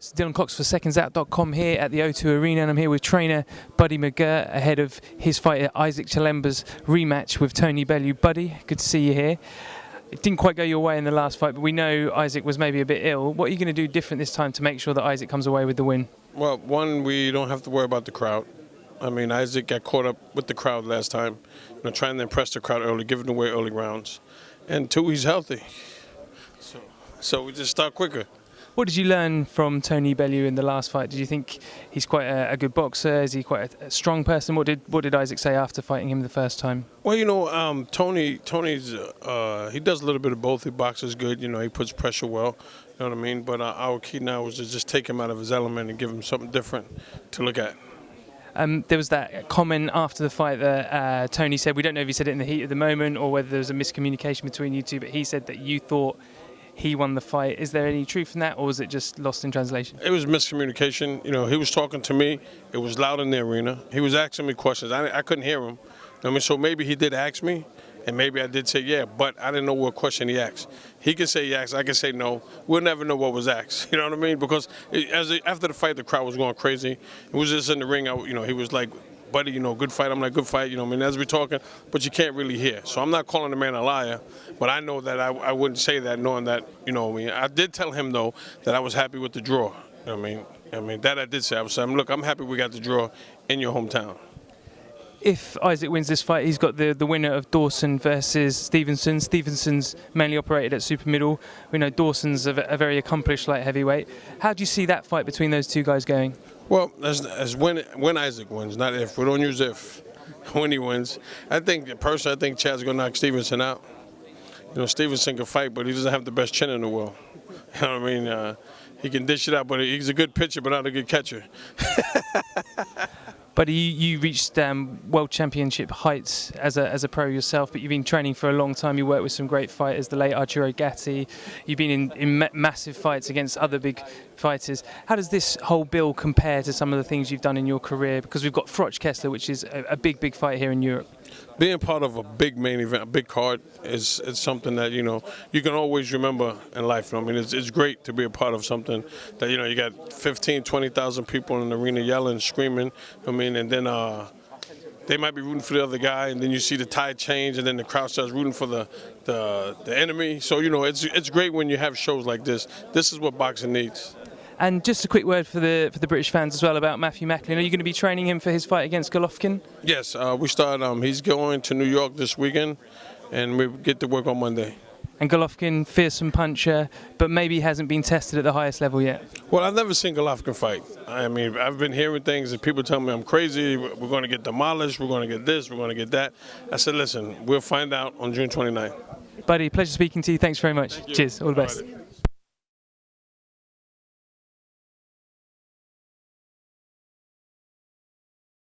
It's Dylan Cox for secondsout.com here at the O2 Arena, and I'm here with trainer Buddy McGirt ahead of his fight at Isaac Chilemba's rematch with Tony Bellew. Buddy, good to see you here. It didn't quite go your way in the last fight, but we know Isaac was maybe a bit ill. What are you going to do different this time to make sure that Isaac comes away with the win? Well, one, we don't have to worry about the crowd. I mean, Isaac got caught up with the crowd last time, trying to impress the crowd early, giving away early rounds. And two, he's healthy. So we just start quicker. What did you learn from Tony Bellew in the last fight? Did you think he's quite a good boxer? Is he quite a strong person? What did Isaac say after fighting him the first time? Well, Tony's he does a little bit of both. He boxes good, he puts pressure well, you know what I mean? But our key now is to just take him out of his element and give him something different to look at. There was that comment after the fight that Tony said, we don't know if he said it in the heat of the moment or whether there was a miscommunication between you two, but he said that you thought he won the fight. Is there any truth in that, or was it just lost in translation? It was miscommunication. He was talking to me. It was loud in the arena. He was asking me questions. I couldn't hear him. So maybe he did ask me, and maybe I did say yeah, but I didn't know what question he asked. He can say yes, I can say no. We'll never know what was asked. You know what I mean? Because after the fight, the crowd was going crazy. It was just in the ring. He was like, Buddy, good fight. I'm like, good fight, as we're talking, but you can't really hear. So I'm not calling the man a liar, but I know that I wouldn't say that knowing that, I did tell him, though, that I was happy with the draw. That I did say. I was saying, look, I'm happy we got the draw in your hometown. If Isaac wins this fight, he's got the winner of Dawson versus Stevenson. Stevenson's mainly operated at super middle. We know Dawson's a very accomplished light heavyweight. How do you see that fight between those two guys going? Well, as when Isaac wins, not if. We don't use if. When he wins, personally, I think Chad's gonna knock Stevenson out. Stevenson can fight, but he doesn't have the best chin in the world. You know what I mean? He can dish it out, but he's a good pitcher, but not a good catcher. But you reached world championship heights as a pro yourself, but you've been training for a long time. You worked with some great fighters, the late Arturo Gatti. You've been in massive fights against other big fighters. How does this whole bill compare to some of the things you've done in your career? Because we've got Froch Kessler, which is a big fight here in Europe. Being part of a big main event, a big card, is something that you can always remember in life. It's great to be a part of something that you got 15, 20,000 people in the arena yelling, screaming. And then they might be rooting for the other guy, and then you see the tide change, and then the crowd starts rooting for the enemy. So it's great when you have shows like this. This is what boxing needs. And just a quick word for the British fans as well about Matthew Macklin. Are you going to be training him for his fight against Golovkin? Yes, we start. He's going to New York this weekend, and we get to work on Monday. And Golovkin, fearsome puncher, but maybe hasn't been tested at the highest level yet. Well, I've never seen Golovkin fight. I've been hearing things and people tell me I'm crazy. We're going to get demolished. We're going to get this. We're going to get that. I said, listen, we'll find out on June 29th. Buddy, pleasure speaking to you. Thanks very much. Cheers. All the best.